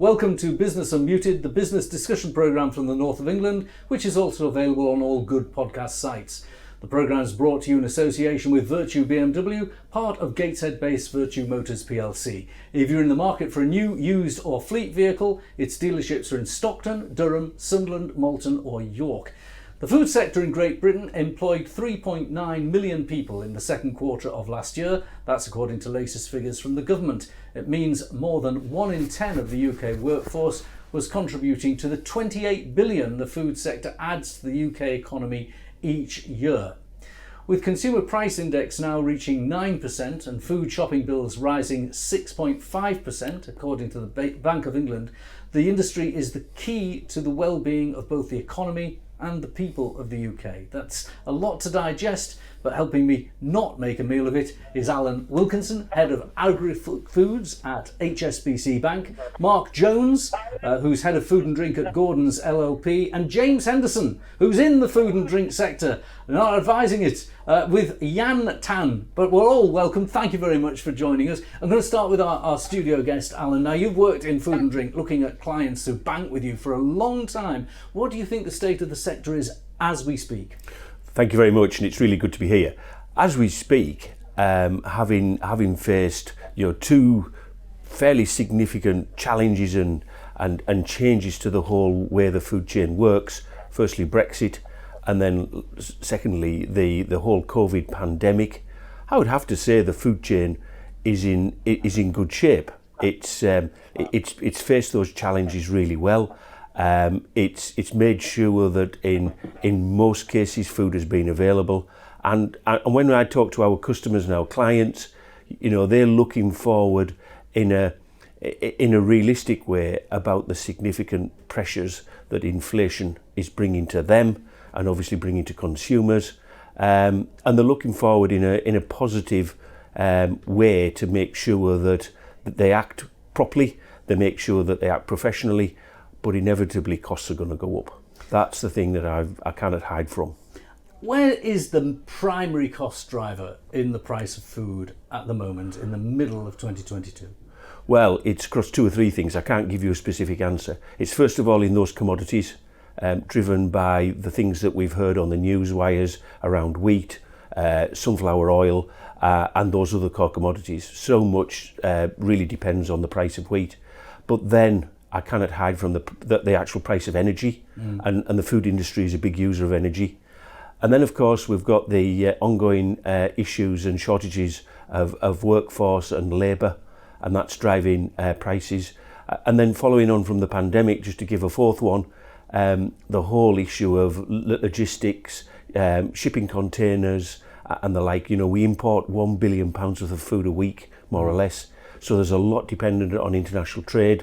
Welcome to Business Unmuted, the business discussion programme from the north of England, which is also available on all good podcast sites. The programme is brought to you in association with Virtue BMW, part of Gateshead-based Virtue Motors plc. If you're in the market for a new, used or fleet vehicle, its dealerships are in Stockton, Durham, Sunderland, Malton or York. The food sector in Great Britain employed 3.9 million people in the second quarter of last year. That's according to latest figures from the government. It means more than 1 in 10 of the UK workforce was contributing to the 28 billion the food sector adds to the UK economy each year. With consumer price index now reaching 9% and food shopping bills rising 6.5% according to the Bank of England, the industry is the key to the well-being of both the economy and the people of the UK. That's a lot to digest, but helping me not make a meal of it is Alan Wilkinson, Head of Agri-Foods at HSBC Bank, Mark Jones, who's Head of Food and Drink at Gordons LLP, and James Henderson, who's in the food and drink sector, not advising it, with Yan Tan. But we're all welcome. Thank you very much for joining us. I'm going to start with our studio guest, Alan. Now, you've worked in food and drink, looking at clients who bank with you for a long time. What do you think the state of the sector is as we speak? Thank you very much, and it's really good to be here. As we speak, having faced two fairly significant challenges and changes to the whole way the food chain works. Firstly, Brexit, and then secondly, the whole COVID pandemic. I would have to say the food chain is in good shape. It's faced those challenges really well. It's made sure that in most cases food has been available, and when I talk to our customers and our clients, they're looking forward in a realistic way about the significant pressures that inflation is bringing to them and obviously bringing to consumers, and they're looking forward in a positive way to make sure that they act properly, they make sure that they act professionally. But inevitably costs are going to go up. That's the thing that I cannot hide from. Where is the primary cost driver in the price of food at the moment, in the middle of 2022? Well, it's across two or three things. I can't give you a specific answer. It's first of all in those commodities, driven by the things that we've heard on the news wires around wheat, sunflower oil, and those other core commodities. So much really depends on the price of wheat. But then I cannot hide from the actual price of energy, and the food industry is a big user of energy. And then, of course, we've got the ongoing issues and shortages of workforce and labour, and that's driving prices. And then following on from the pandemic, just to give a fourth one, the whole issue of logistics, shipping containers and the like. We import £1 billion worth of food a week, more or less. So there's a lot dependent on international trade,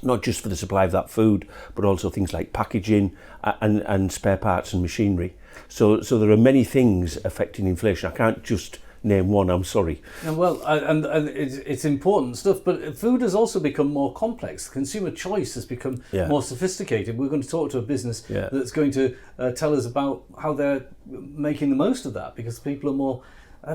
not just for the supply of that food, but also things like packaging and spare parts and machinery. So there are many things affecting inflation. I can't just name one, I'm sorry. Well, and it's important stuff, but food has also become more complex. Consumer choice has become more sophisticated. We're going to talk to a business that's going to tell us about how they're making the most of that, because people are more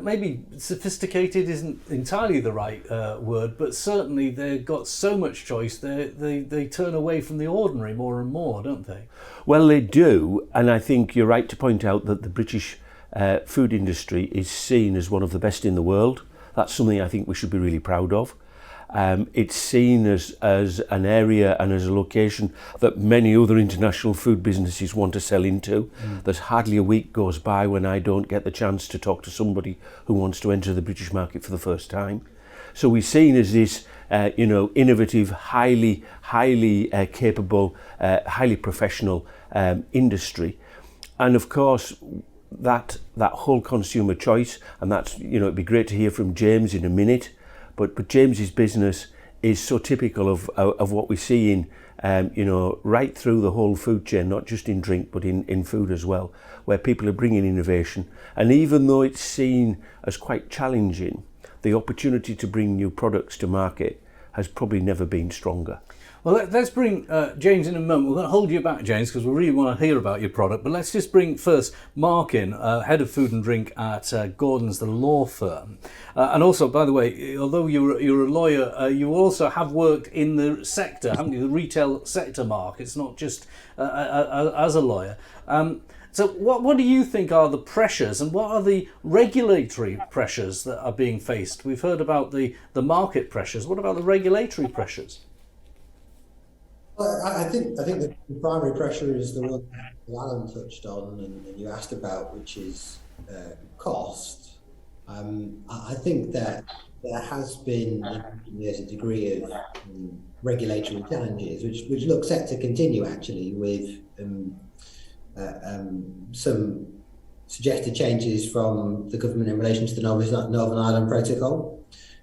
maybe sophisticated isn't entirely the right word, but certainly they've got so much choice, they turn away from the ordinary more and more, don't they? Well, they do, and I think you're right to point out that the British food industry is seen as one of the best in the world. That's something I think we should be really proud of. It's seen as an area and as a location that many other international food businesses want to sell into. There's hardly a week goes by when I don't get the chance to talk to somebody who wants to enter the British market for the first time. So we're seen as this innovative, highly capable, highly professional industry. And of course, that whole consumer choice, and that's, it'd be great to hear from James in a minute. But James's business is so typical of what we see in, right through the whole food chain, not just in drink, but in food as well, where people are bringing innovation. And even though it's seen as quite challenging, the opportunity to bring new products to market has probably never been stronger. Well, let's bring James in a moment. We're going to hold you back, James, because we really want to hear about your product. But let's just bring first Mark in, Head of Food and Drink at Gordons, the law firm. And also, by the way, although you're a lawyer, you also have worked in the sector, haven't you? The retail sector, Mark. It's not just as a lawyer. So what do you think are the pressures and what are the regulatory pressures that are being faced? We've heard about the market pressures. What about the regulatory pressures? Well, I think the primary pressure is the one that Alan touched on and you asked about, which is cost. I think that there has been there's a degree of regulatory challenges, which look set to continue actually with some suggested changes from the government in relation to the Northern Ireland Protocol.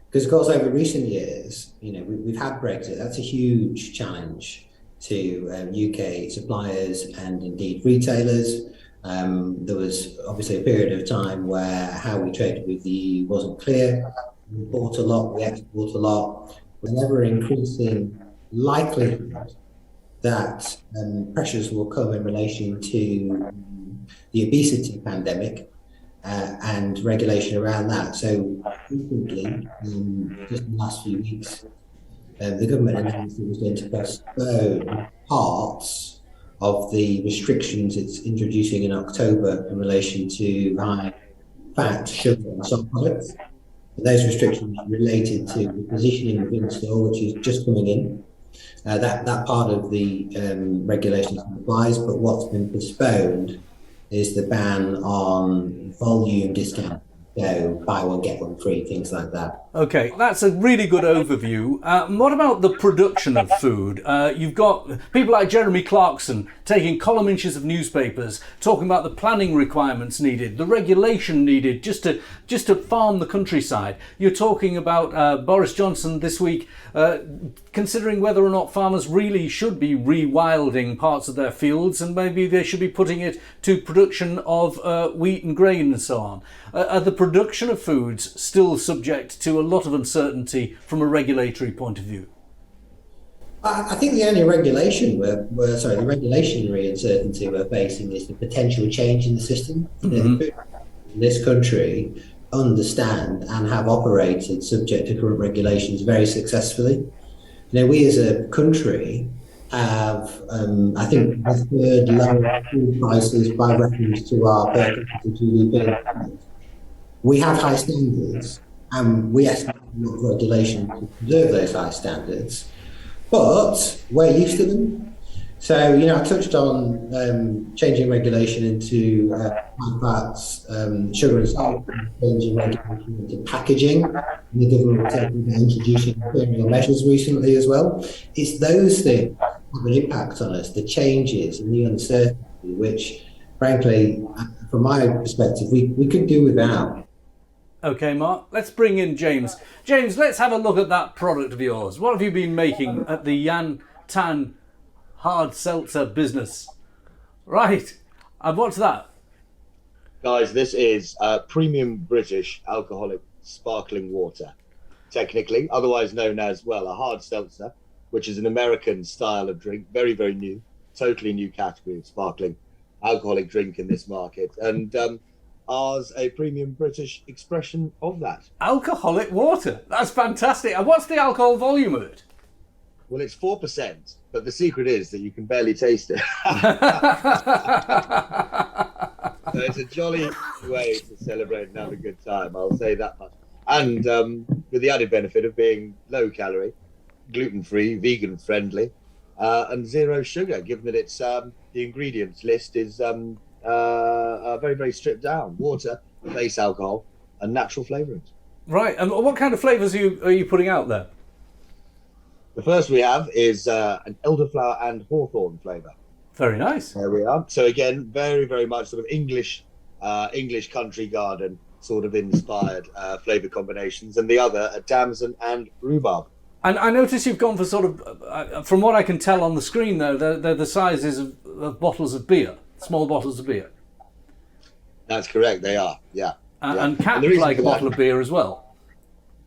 Because of course, over recent years, we've had Brexit. That's a huge challenge to UK suppliers and indeed retailers. There was obviously a period of time where how we traded with the EU wasn't clear. We bought a lot, we export a lot. With an ever increasing likelihood that pressures will come in relation to the obesity pandemic and regulation around that. So recently, just in the last few weeks, the government announced it was going to postpone parts of the restrictions it's introducing in October in relation to high fat, sugar and salt products. And those restrictions are related to the positioning of in-store, which is just coming in. That part of the regulations applies, but what's been postponed is the ban on volume discount. So buy one, get one free, things like that. Okay, that's a really good overview. What about the production of food? You've got people like Jeremy Clarkson taking column inches of newspapers, talking about the planning requirements needed, the regulation needed just to farm the countryside. You're talking about Boris Johnson this week considering whether or not farmers really should be rewilding parts of their fields and maybe they should be putting it to production of wheat and grain and so on. Are the production of foods still subject to a lot of uncertainty from a regulatory point of view? I think the only regulation the regulationary uncertainty we're facing is the potential change in the system. Mm-hmm. In this country understand and have operated subject to current regulations very successfully. We as a country have, I think, the third lowest food prices by reference to our per capita GDP. We have high standards, and we estimate a lot of regulation to preserve those high standards, but we're used to them. So, I touched on changing regulation into high fats, sugar and salt, changing regulation into packaging. And the government will take introducing imperial measures recently as well. It's those things that have an impact on us, the changes and the uncertainty, which, frankly, from my perspective, we could do without. Okay, Mark, let's bring in James. James, let's have a look at that product of yours. What have you been making at the Yan Tan hard seltzer business? Right, and what's that? Guys, this is premium British alcoholic sparkling water, technically, otherwise known as, a hard seltzer, which is an American style of drink, very, very new, totally new category of sparkling alcoholic drink in this market. And ours a premium British expression of that. Alcoholic water. That's fantastic. And what's the alcohol volume of it? Well, it's 4%, but the secret is that you can barely taste it. So it's a jolly way to celebrate and have a good time, I'll say that much. And with the added benefit of being low calorie, gluten-free, vegan-friendly, and zero sugar, given that it's the ingredients list is very, very stripped down. Water, base alcohol, and natural flavourings. Right, and what kind of flavours are you putting out there? The first we have is an elderflower and hawthorn flavour. Very nice. There we are. So again, very, very much sort of English country garden sort of inspired flavour combinations. And the other, a damson and rhubarb. And I notice you've gone for sort of, from what I can tell on the screen though, they're the sizes of bottles of beer, small bottles of beer. That's correct, they are, yeah. And capped like a bottle of beer as well.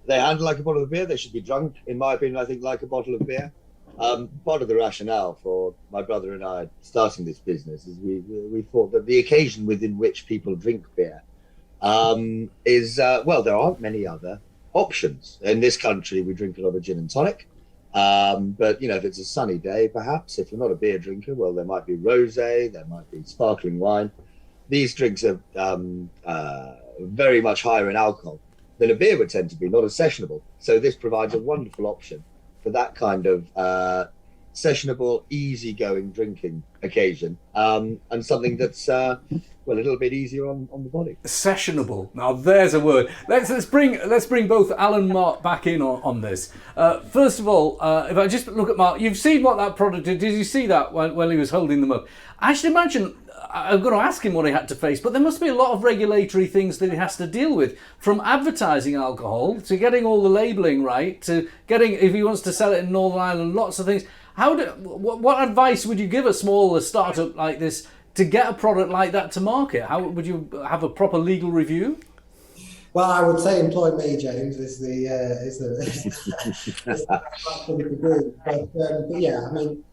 They handle like a bottle of beer. They should be drunk, in my opinion, I think, like a bottle of beer. Part of the rationale for my brother and I starting this business is we thought that the occasion within which people drink beer is, well, there aren't many other options. In this country, we drink a lot of gin and tonic. But, you know, if it's a sunny day, perhaps, if you're not a beer drinker, well, there might be rosé, there might be sparkling wine. These drinks are very much higher in alcohol than a beer would tend to be, not as sessionable. So this provides a wonderful option for that kind of sessionable, easygoing drinking occasion, and something that's well, a little bit easier on the body. Sessionable. Now there's a word. Let's bring both Alan and Mark back in on this. First of all, if I just look at Mark, you've seen what that product did. Did you see that when he was holding them up? I should imagine. I'm going to ask him what he had to face, but there must be a lot of regulatory things that he has to deal with, from advertising alcohol to getting all the labelling right to getting, if he wants to sell it in Northern Ireland, lots of things. What advice would you give a smaller startup like this to get a product like that to market? How would you have a proper legal review? Well, I would say employ me, James, is the but yeah, I mean,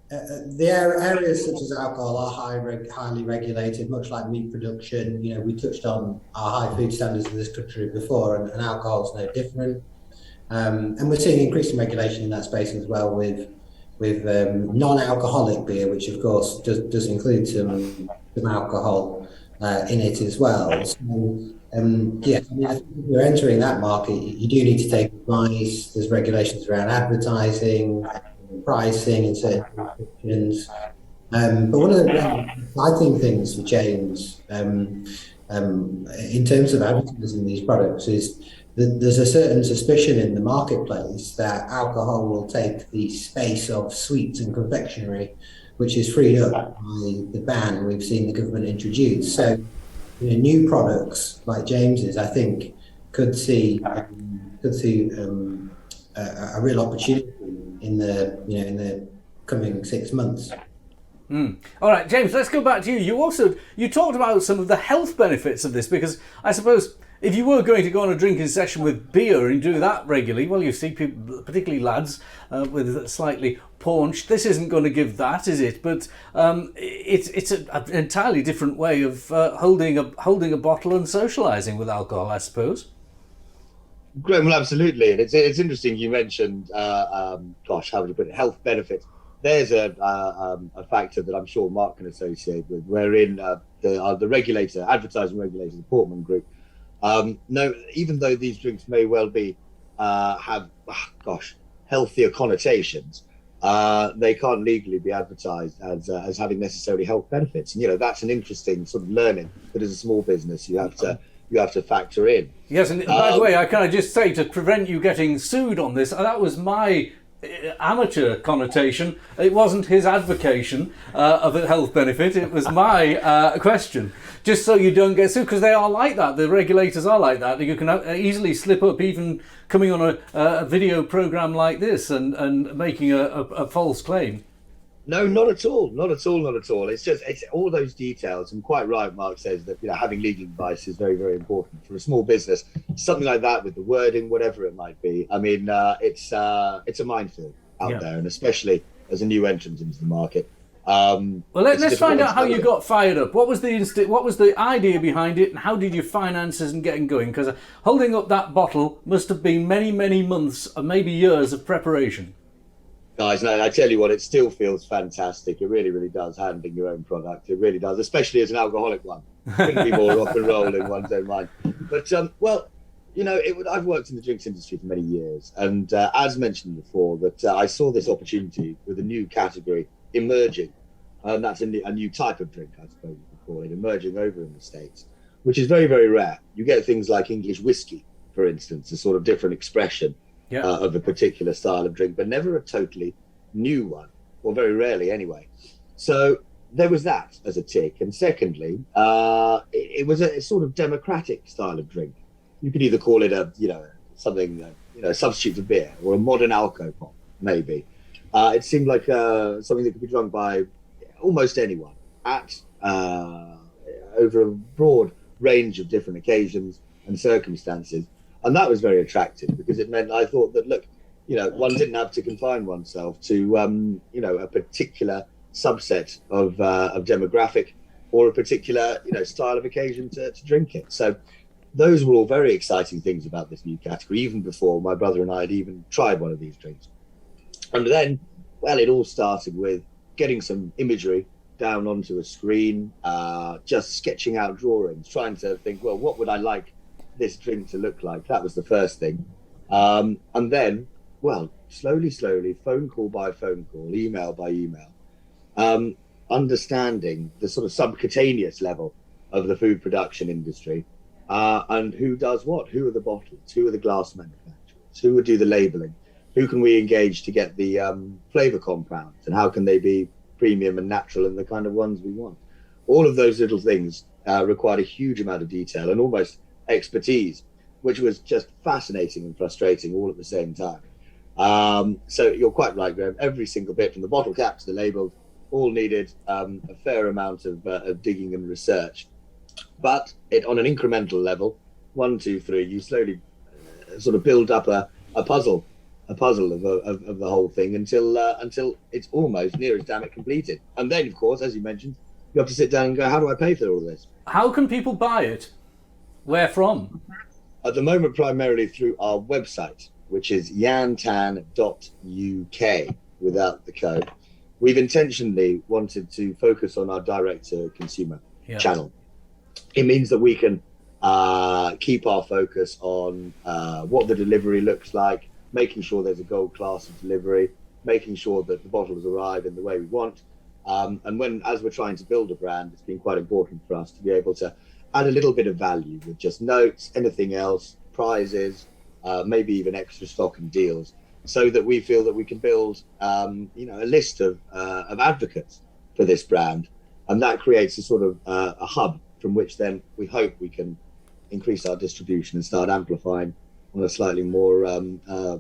the areas such as alcohol are highly regulated, much like meat production. You know, we touched on our high food standards in this country before, and alcohol is no different. And we're seeing increasing regulation in that space as well with non-alcoholic beer, which of course does include some alcohol in it as well. So, yeah, I mean, I think if you're entering that market, you do need to take advice. There's regulations around advertising, pricing, and certain restrictions. But one of the exciting things for James, in terms of advertising these products, is that there's a certain suspicion in the marketplace that alcohol will take the space of sweets and confectionery, which is freed up by the ban we've seen the government introduce. So, you know, new products like James's, I think, could see a real opportunity in the coming 6 months. All right, James, let's go back to you. You talked about some of the health benefits of this, because I suppose if you were going to go on a drinking session with beer and do that regularly, well, you see people, particularly lads, with slightly paunched. This isn't going to give that, is it? But it's an entirely different way of holding a bottle and socialising with alcohol, I suppose. Great, well, absolutely. And it's interesting you mentioned, how would you put it, health benefits. There's a factor that I'm sure Mark can associate with, wherein the regulator, advertising regulator, the Portman Group, no, even though these drinks may well be have healthier connotations, they can't legally be advertised as having necessarily health benefits. And, you know, that's an interesting sort of learning that as a small business you have to factor in. Yes, and by the way, I can just say, to prevent you getting sued on this, that was my amateur connotation. It wasn't his advocation of a health benefit. It was my question. Just so you don't get sued, because they are like that. The regulators are like that. You can easily slip up, even coming on a video program like this and making a false claim. No, not at all. Not at all. It's all those details. And quite right, Mark says that, you know, having legal advice is very, very important for a small business. Something like that, with the wording, whatever it might be. I mean, it's a minefield out there, and especially as a new entrant into the market. Well, let's find out how you got fired up. What was the idea behind it, and how did you finances and getting going? Because holding up that bottle must have been many, many months, or maybe years of preparation. Guys, no, I tell you what, it still feels fantastic. It really, really does, handling your own product. It really does, especially as an alcoholic one. Couldn't be more rock and roll in one's own mind. But, well, you know, I've worked in the drinks industry for many years. And as mentioned before, that I saw this opportunity with a new category emerging. And that's a new type of drink, I suppose you could call it, emerging over in the States, which is very, very rare. You get things like English whiskey, for instance, a sort of different expression. Of a particular style of drink, but never a totally new one, or very rarely anyway. So there was that as a tick. And secondly, it was a sort of democratic style of drink. You could either call it a substitute for beer, or a modern alcopop, maybe. It seemed like something that could be drunk by almost anyone at over a broad range of different occasions and circumstances. And that was very attractive, because it meant I thought that, look, one didn't have to confine oneself to, a particular subset of demographic or a particular, style of occasion to drink it. So those were all very exciting things about this new category, even before my brother and I had even tried one of these drinks. And then, well, it all started with getting some imagery down onto a screen, just sketching out drawings, trying to think, well, what would I like this drink to look like? That was the first thing. And then, well, slowly, phone call by phone call, email by email, understanding the sort of subcutaneous level of the food production industry, and who does what, who are the bottlers, who are the glass manufacturers, who would do the labeling, who can we engage to get the flavor compounds, and how can they be premium and natural and the kind of ones we want. All of those little things required a huge amount of detail and almost expertise, which was just fascinating and frustrating all at the same time. So you're quite right, Graham. Every single bit, from the bottle cap to the label, all needed a fair amount of digging and research. But on an incremental level, 1, 2, 3, you slowly sort of build up a puzzle of the whole thing until it's almost near as damn it completed. And then, of course, as you mentioned, you have to sit down and go, how do I pay for all this? How can people buy it? Where from? At the moment, primarily through our website, which is yantan.uk without the code. We've intentionally wanted to focus on our direct-to-consumer channel. It means that we can keep our focus on what the delivery looks like, making sure there's a gold class of delivery, making sure that the bottles arrive in the way we want. And as we're trying to build a brand, it's been quite important for us to be able to add a little bit of value with just notes, anything else, prizes, maybe even extra stock and deals, so that we feel that we can build, a list of advocates for this brand. And that creates a sort of a hub from which then we hope we can increase our distribution and start amplifying on a slightly more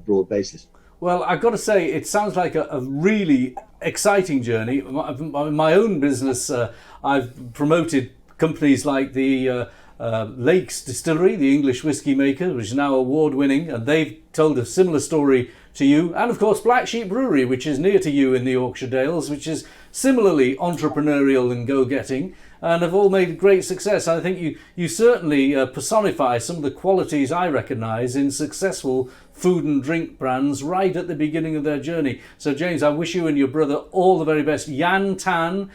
broad basis. Well, I've got to say, it sounds like a really exciting journey. My own business, I've promoted companies like the Lakes Distillery, the English whiskey maker, which is now award-winning, and they've told a similar story to you. And of course, Black Sheep Brewery, which is near to you in the Yorkshire Dales, which is similarly entrepreneurial and go-getting, and have all made great success. I think you certainly personify some of the qualities I recognise in successful food and drink brands right at the beginning of their journey. So James, I wish you and your brother all the very best. yantan.uk,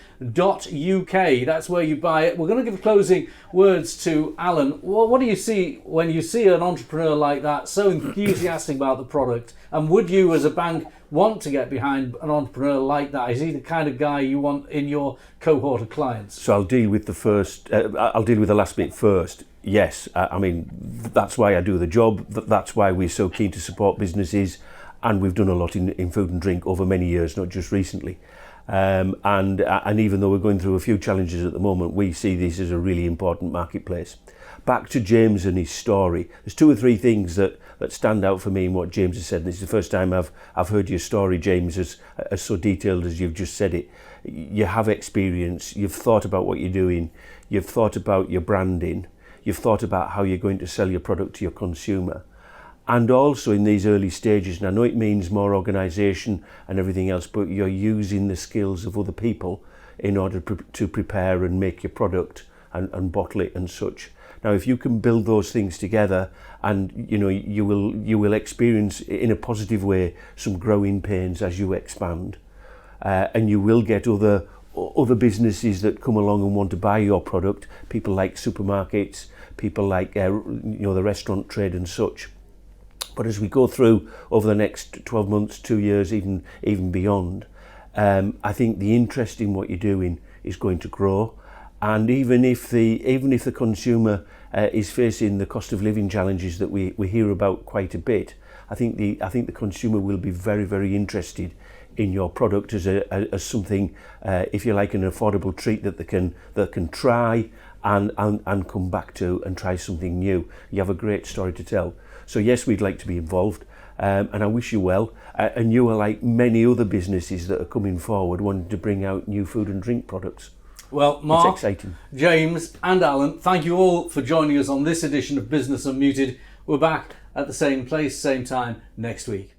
that's where you buy it. We're going to give closing words to Alan. What do you see when you see an entrepreneur like that, so enthusiastic about the product? And would you as a bank want to get behind an entrepreneur like that? Is he the kind of guy you want in your cohort of clients? So I'll deal with the last bit first. Yes, I mean, that's why I do the job. That's why we're so keen to support businesses, and we've done a lot in food and drink over many years, not just recently. And even though we're going through a few challenges at the moment, we see this as a really important marketplace. Back to James and his story. There's 2 or 3 things that stand out for me in what James has said. This is the first time I've heard your story, James, as so detailed as you've just said it. You have experience. You've thought about what you're doing. You've thought about your branding. You've thought about how you're going to sell your product to your consumer. And also in these early stages, and I know it means more organisation and everything else, but you're using the skills of other people in order to prepare and make your product and bottle it and such. Now, if you can build those things together, and you will experience in a positive way some growing pains as you expand, and you will get other businesses that come along and want to buy your product, people like supermarkets, people like the restaurant trade and such. But as we go through over the next 12 months, 2 years, even beyond, I think the interest in what you're doing is going to grow. And even if the consumer is facing the cost of living challenges that we hear about quite a bit, I think the consumer will be very, very interested in your product as something, if you like, an affordable treat that they can try and come back to and try something new. You have a great story to tell. So yes, we'd like to be involved, and I wish you well. And you are like many other businesses that are coming forward wanting to bring out new food and drink products. Well, Mark, it's exciting. James and Alan, thank you all for joining us on this edition of Business Unmuted. We're back at the same place, same time next week.